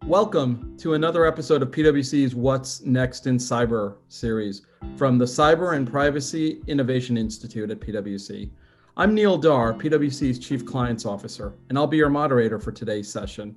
Welcome to another episode of PwC's What's Next in Cyber series from the Cyber and Privacy Innovation Institute at PwC. I'm Neil Dar, PwC's Chief Clients Officer, and I'll be your moderator for today's session.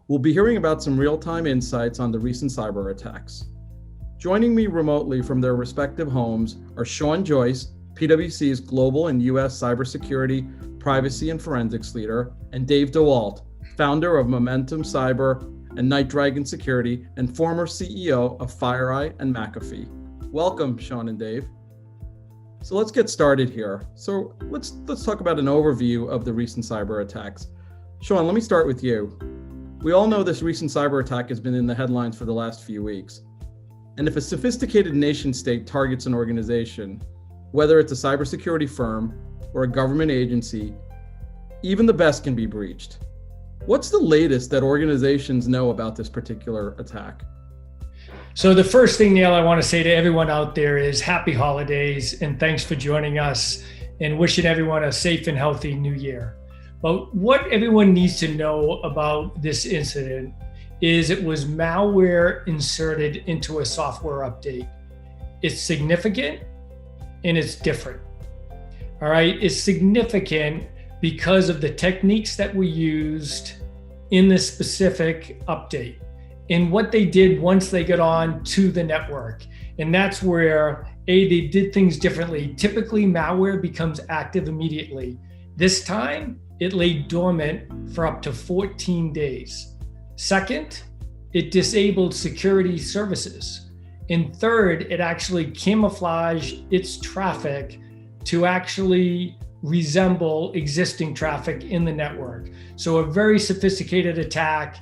We'll be hearing about some real-time insights on the recent cyber attacks. Joining me remotely from their respective homes are Sean Joyce, PwC's Global and US Cybersecurity, Privacy and Forensics Leader, and Dave DeWalt, founder of Momentum Cyber and NightDragon Security and former CEO of FireEye and McAfee. Welcome, Sean and Dave. So let's get started here. So let's talk about an overview of the recent cyber attacks. Sean, let me start with you. We all know this recent cyber attack has been in the headlines for the last few weeks. And if a sophisticated nation state targets an organization, whether it's a cybersecurity firm or a government agency, even the best can be breached. What's the latest that organizations know about this particular attack? So the first thing, Neil, I want to say to everyone out there is happy holidays and thanks for joining us and wishing everyone a safe and healthy new year. But what everyone needs to know about this incident is it was malware inserted into a software update. It's significant and it's different. All right, it's significant because of the techniques that we used in this specific update and what they did once they got on to the network. And that's where, they did things differently. Typically, malware becomes active immediately. This time, it lay dormant for up to 14 days. Second, it disabled security services. And third, it actually camouflaged its traffic to actually resemble existing traffic in the network. So a very sophisticated attack,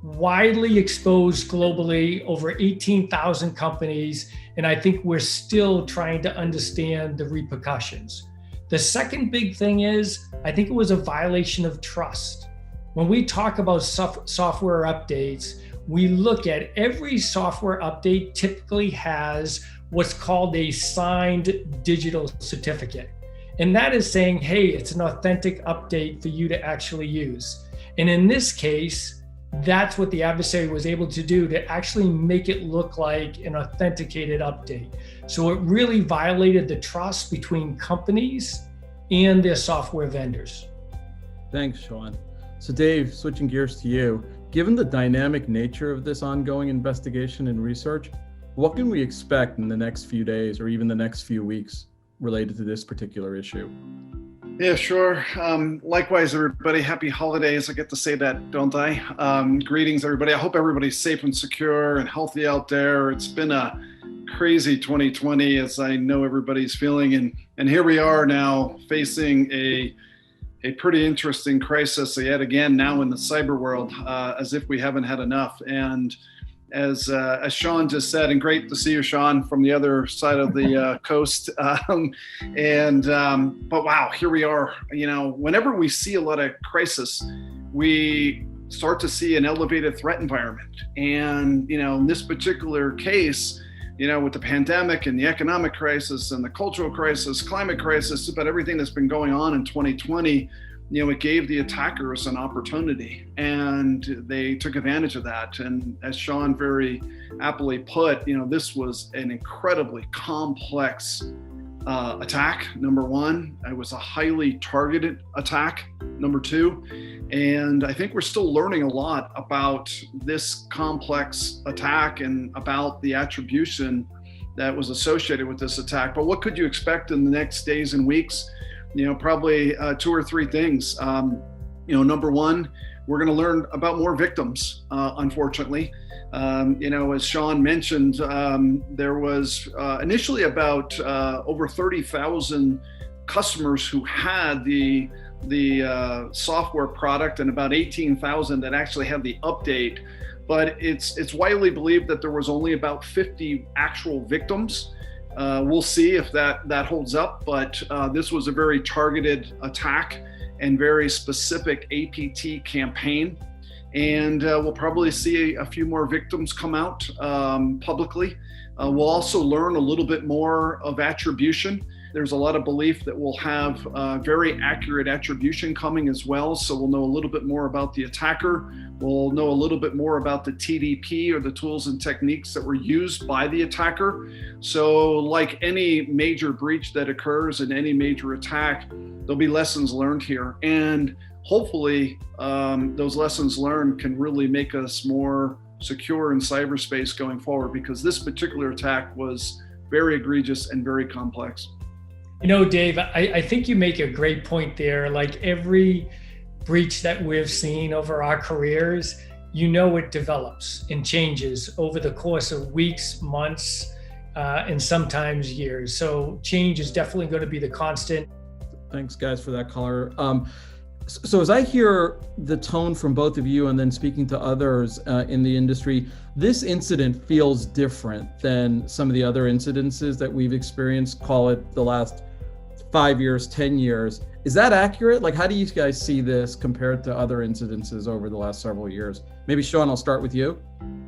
widely exposed globally, over 18,000 companies, and I think we're still trying to understand the repercussions. The second big thing is, I think it was a violation of trust. When we talk about software updates, we look at every software update typically has what's called a signed digital certificate. And that is saying, hey, it's an authentic update for you to actually use. And in this case, that's what the adversary was able to do, to actually make it look like an authenticated update. So it really violated the trust between companies and their software vendors. Thanks, Sean. So Dave, switching gears to you, given the dynamic nature of this ongoing investigation and research, what can we expect in the next few days or even the next few weeks related to this particular issue? Yeah, sure. Likewise, everybody, happy holidays. I get to say that, don't I? Greetings, everybody. I hope everybody's safe and secure and healthy out there. It's been a crazy 2020, as I know everybody's feeling. And here we are now facing a pretty interesting crisis yet again now in the cyber world, as if we haven't had enough. And as Sean just said, and great to see you, Sean, from the other side of the coast. But wow, here we are. You know, whenever we see a lot of crisis, we start to see an elevated threat environment. And, you know, in this particular case, you know, with the pandemic and the economic crisis and the cultural crisis, climate crisis, about everything that's been going on in 2020, you know, it gave the attackers an opportunity and they took advantage of that. And as Sean very aptly put, you know, this was an incredibly complex attack, number one. It was a highly targeted attack, number two. And I think we're still learning a lot about this complex attack and about the attribution that was associated with this attack. But what could you expect in the next days and weeks? You know, probably two or three things. You know, number one, we're going to learn about more victims, unfortunately. You know, as Sean mentioned, there was initially about over 30,000 customers who had the software product and about 18,000 that actually had the update. But it's widely believed that there was only about 50 actual victims. We'll see if that holds up, but this was a very targeted attack and very specific APT campaign. And we'll probably see a few more victims come out publicly. We'll also learn a little bit more of attribution. There's a lot of belief that we'll have very accurate attribution coming as well. So we'll know a little bit more about the attacker. We'll know a little bit more about the TDP, or the tools and techniques that were used by the attacker. So like any major breach that occurs in any major attack, there'll be lessons learned here. And hopefully those lessons learned can really make us more secure in cyberspace going forward, because this particular attack was very egregious and very complex. You know, Dave, I think you make a great point there. Like every breach that we've seen over our careers, you know, it develops and changes over the course of weeks, months, and sometimes years. So change is definitely going to be the constant. Thanks, guys, for that color. So as I hear the tone from both of you and then speaking to others in the industry, this incident feels different than some of the other incidences that we've experienced, call it the last 5 years, 10 years. Is that accurate? Like, how do you guys see this compared to other incidences over the last several years? Maybe Sean, I'll start with you.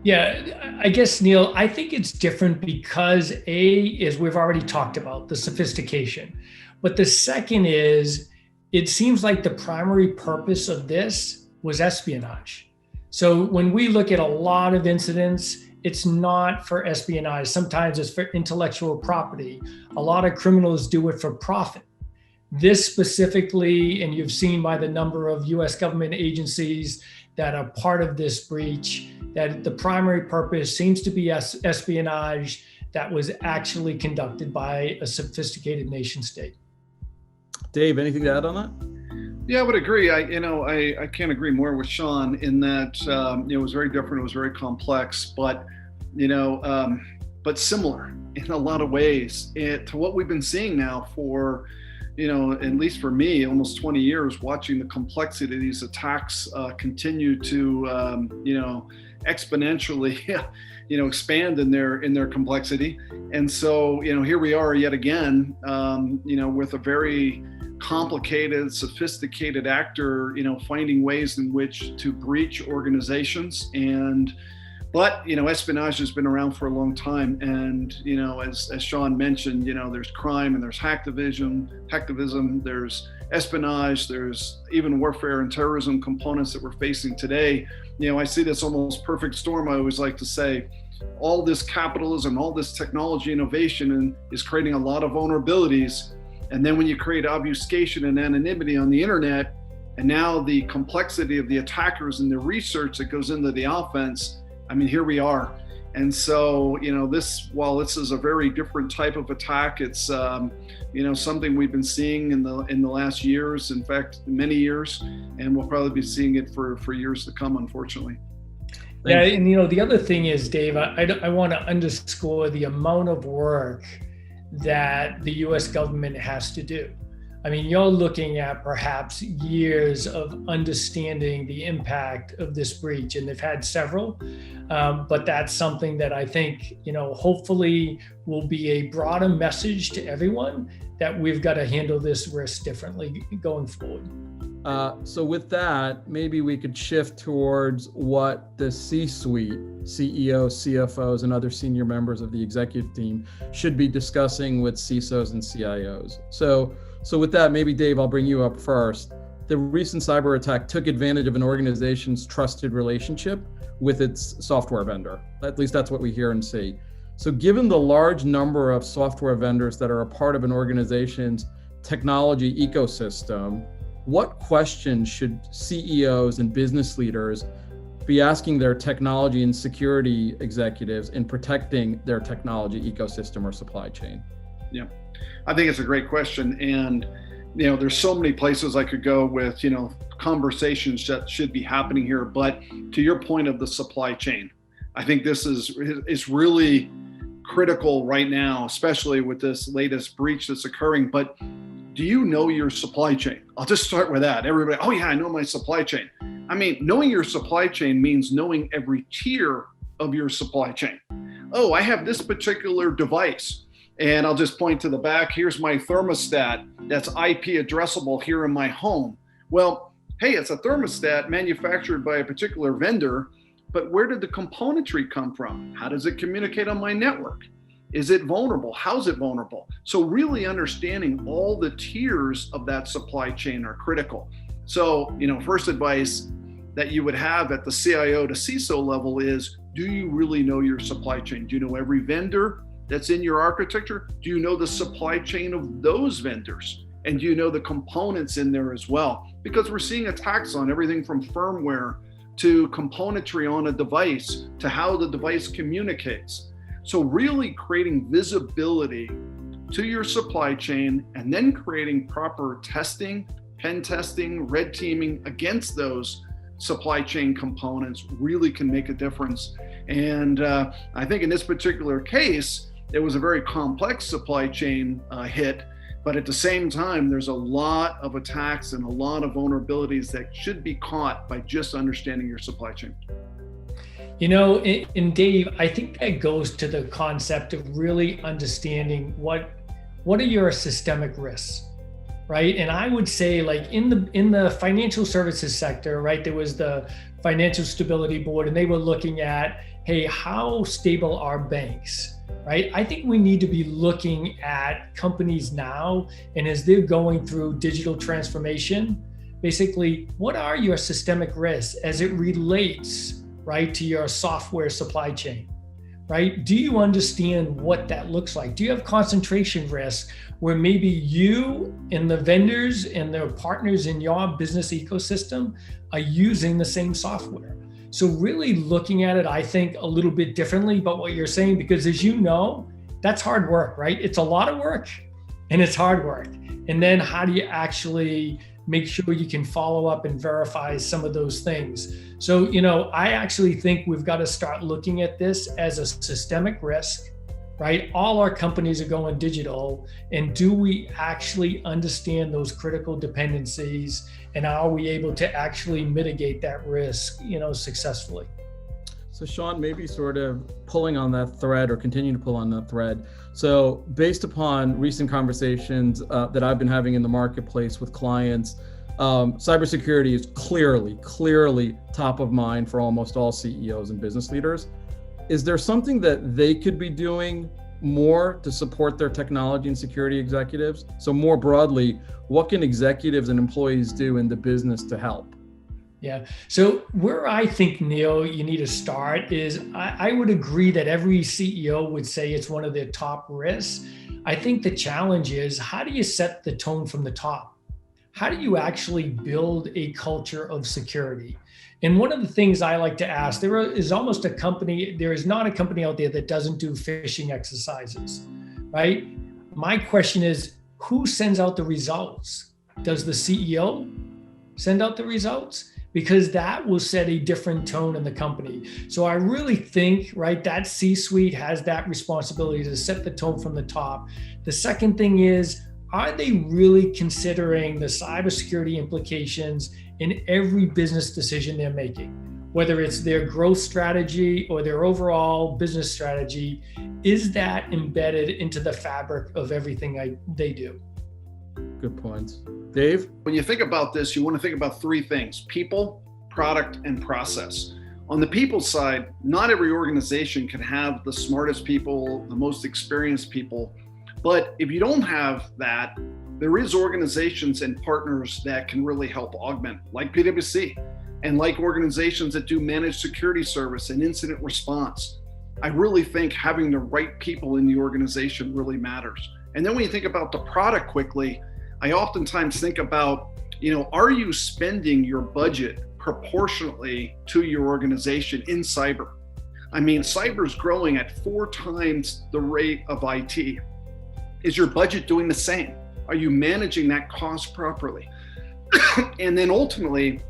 Yeah, I guess, Neil, I think it's different because is we've already talked about the sophistication. But the second is, it seems like the primary purpose of this was espionage. So when we look at a lot of incidents, it's not for espionage. Sometimes it's for intellectual property. A lot of criminals do it for profit. This specifically, and you've seen by the number of US government agencies that are part of this breach, that the primary purpose seems to be espionage that was actually conducted by a sophisticated nation state. Dave, anything to add on that? Yeah, I would agree. I can't agree more with Sean in that it was very different. It was very complex, but but similar in a lot of ways to what we've been seeing now for, at least for me, almost 20 years, watching the complexity of these attacks continue to exponentially expand in their complexity. And so here we are yet again with a very complicated, sophisticated actor, finding ways in which to breach organizations. But espionage has been around for a long time, and as Sean mentioned, there's crime and there's hacktivism, there's espionage, there's even warfare and terrorism components that we're facing today. I see this almost perfect storm. I always like to say, all this capitalism, all this technology innovation is creating a lot of vulnerabilities. And then when you create obfuscation and anonymity on the internet, and now the complexity of the attackers and the research that goes into the offense, here we are. And so, while this is a very different type of attack, it's, something we've been seeing in the last years, in fact, many years, and we'll probably be seeing it for years to come, unfortunately. Yeah, and the other thing is, Dave, I want to underscore the amount of work that the US government has to do. You're looking at perhaps years of understanding the impact of this breach, and they've had several, but that's something that I think, hopefully will be a broader message to everyone that we've got to handle this risk differently going forward. So with that, maybe we could shift towards what the C-suite, CEOs, CFOs, and other senior members of the executive team should be discussing with CISOs and CIOs. So with that, maybe Dave, I'll bring you up first. The recent cyber attack took advantage of an organization's trusted relationship with its software vendor. At least that's what we hear and see. So given the large number of software vendors that are a part of an organization's technology ecosystem, what questions should CEOs and business leaders be asking their technology and security executives in protecting their technology ecosystem or supply chain? Yeah, I think it's a great question. And, there's so many places I could go with, conversations that should be happening here. But to your point of the supply chain, I think this is really critical right now, especially with this latest breach that's occurring. But do you know your supply chain? I'll just start with that. Everybody, oh yeah, I know my supply chain. Knowing your supply chain means knowing every tier of your supply chain. Oh, I have this particular device, and I'll just point to the back. Here's my thermostat that's IP addressable here in my home. Well, hey, it's a thermostat manufactured by a particular vendor, but where did the componentry come from? How does it communicate on my network? Is it vulnerable? How's it vulnerable? So really understanding all the tiers of that supply chain are critical. So, first advice that you would have at the CIO to CISO level is, do you really know your supply chain? Do you know every vendor that's in your architecture? Do you know the supply chain of those vendors? And do you know the components in there as well? Because we're seeing attacks on everything from firmware to componentry on a device to how the device communicates. So really creating visibility to your supply chain and then creating proper testing, pen testing, red teaming against those supply chain components really can make a difference. And I think in this particular case, it was a very complex supply chain hit, but at the same time, there's a lot of attacks and a lot of vulnerabilities that should be caught by just understanding your supply chain. And Dave, I think that goes to the concept of really understanding what are your systemic risks, right? And I would say, like in the financial services sector, right, there was the Financial Stability Board, and they were looking at, hey, how stable are banks, right? I think we need to be looking at companies now, and as they're going through digital transformation, basically, what are your systemic risks as it relates, right, to your software supply chain, right? Do you understand what that looks like? Do you have concentration risk where maybe you and the vendors and the partners in your business ecosystem are using the same software? So really looking at it, I think, a little bit differently about what you're saying, because as you know, that's hard work, right? It's a lot of work and it's hard work. And then how do you actually make sure you can follow up and verify some of those things? So, I actually think we've got to start looking at this as a systemic risk, right? All our companies are going digital, and do we actually understand those critical dependencies, and are we able to actually mitigate that risk, successfully? So Sean, maybe sort of pulling on that thread or continuing to pull on that thread. So based upon recent conversations that I've been having in the marketplace with clients, cybersecurity is clearly top of mind for almost all CEOs and business leaders. Is there something that they could be doing more to support their technology and security executives? So more broadly, what can executives and employees do in the business to help? Yeah. So where I think, Neil, you need to start is I would agree that every CEO would say it's one of their top risks. I think the challenge is, how do you set the tone from the top? How do you actually build a culture of security? And one of the things I like to ask, there is not a company out there that doesn't do phishing exercises, right? My question is, who sends out the results? Does the CEO send out the results? Because that will set a different tone in the company. So I really think, right, that C-suite has that responsibility to set the tone from the top. The second thing is, are they really considering the cybersecurity implications in every business decision they're making? Whether it's their growth strategy or their overall business strategy, is that embedded into the fabric of everything they do? Good points. Dave? When you think about this, you want to think about three things: people, product, and process. On the people side, not every organization can have the smartest people, the most experienced people. But if you don't have that, there is organizations and partners that can really help augment, like PwC, and like organizations that do managed security service and incident response. I really think having the right people in the organization really matters. And then when you think about the product quickly, I oftentimes think about, are you spending your budget proportionately to your organization in cyber? I mean, cyber is growing at 4 times the rate of IT. Is your budget doing the same? Are you managing that cost properly? And then ultimately,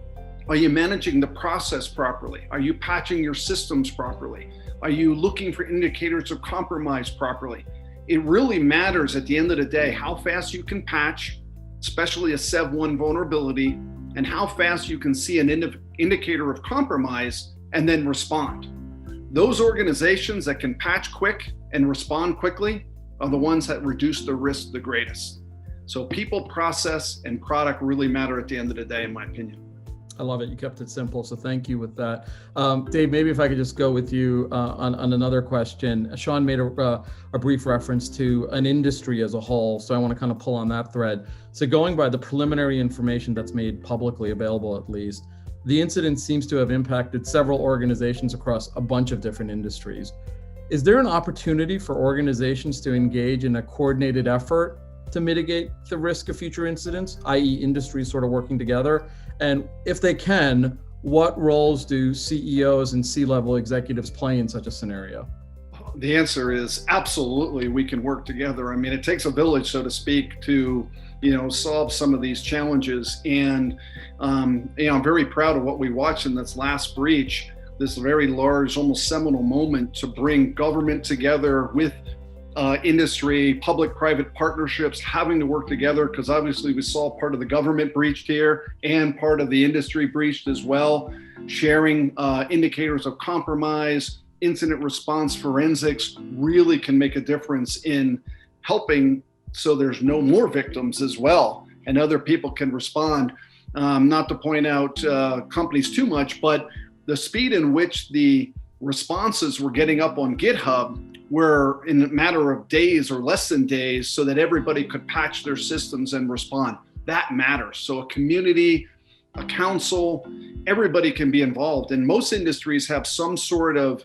are you managing the process properly? Are you patching your systems properly? Are you looking for indicators of compromise properly? It really matters at the end of the day how fast you can patch, especially a Sev1 vulnerability, and how fast you can see an indicator of compromise and then respond. Those organizations that can patch quick and respond quickly are the ones that reduce the risk the greatest. So people, process, and product really matter at the end of the day, in my opinion. I love it. You kept it simple. So thank you with that. Dave, maybe if I could just go with you on another question. Sean made a brief reference to an industry as a whole. So I want to kind of pull on that thread. So going by the preliminary information that's made publicly available, at least, the incident seems to have impacted several organizations across a bunch of different industries. Is there an opportunity for organizations to engage in a coordinated effort to mitigate the risk of future incidents, i.e. industries sort of working together? And if they can, what roles do CEOs and C-level executives play in such a scenario? The answer is absolutely, we can work together. I mean, it takes a village, so to speak, to solve some of these challenges. And I'm very proud of what we watched in this last breach, this very large, almost seminal moment to bring government together with industry, public-private partnerships having to work together, because obviously we saw part of the government breached here and part of the industry breached as well. Sharing indicators of compromise, incident response forensics really can make a difference in helping so there's no more victims as well, and other people can respond. Not to point out companies too much, but the speed in which the responses were getting up on GitHub were in a matter of days or less than days, so that everybody could patch their systems and respond. That matters. So a community, a council, everybody can be involved. And most industries have some sort of,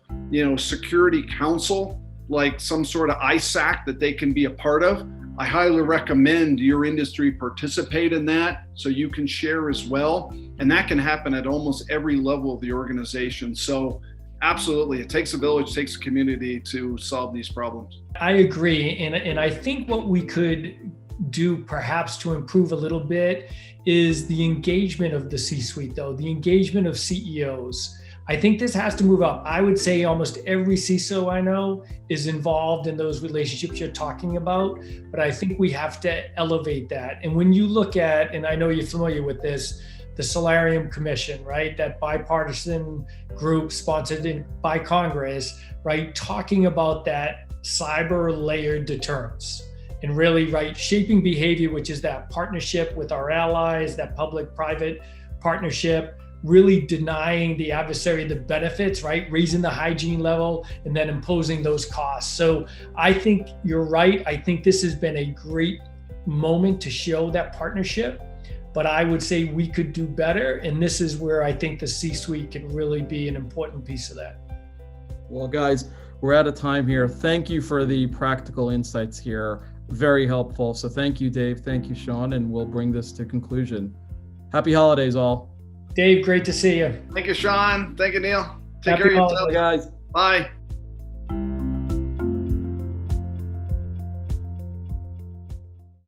security council, like some sort of ISAC that they can be a part of. I highly recommend your industry participate in that so you can share as well. And that can happen at almost every level of the organization. So absolutely, it takes a village, takes a community to solve these problems. I agree. And I think what we could do perhaps to improve a little bit is the engagement of the C-suite, though, the engagement of CEOs. I think this has to move up. I would say almost every CISO I know is involved in those relationships you're talking about, but I think we have to elevate that. And when you look at, and I know you're familiar with this, the Solarium Commission, right? That bipartisan group sponsored by Congress, right? Talking about that cyber layered deterrence and really, right, shaping behavior, which is that partnership with our allies, that public-private partnership, really denying the adversary the benefits, right? Raising the hygiene level and then imposing those costs. So I think you're right. I think this has been a great moment to show that partnership, but I would say we could do better. And this is where I think the C-suite can really be an important piece of that. Well, guys, we're out of time here. Thank you for the practical insights here. Very helpful. So thank you, Dave. Thank you, Sean. And we'll bring this to conclusion. Happy holidays, all. Dave, great to see you. Thank you, Sean. Thank you, Neil. Take Happy care of holidays, yourself. Guys. Bye.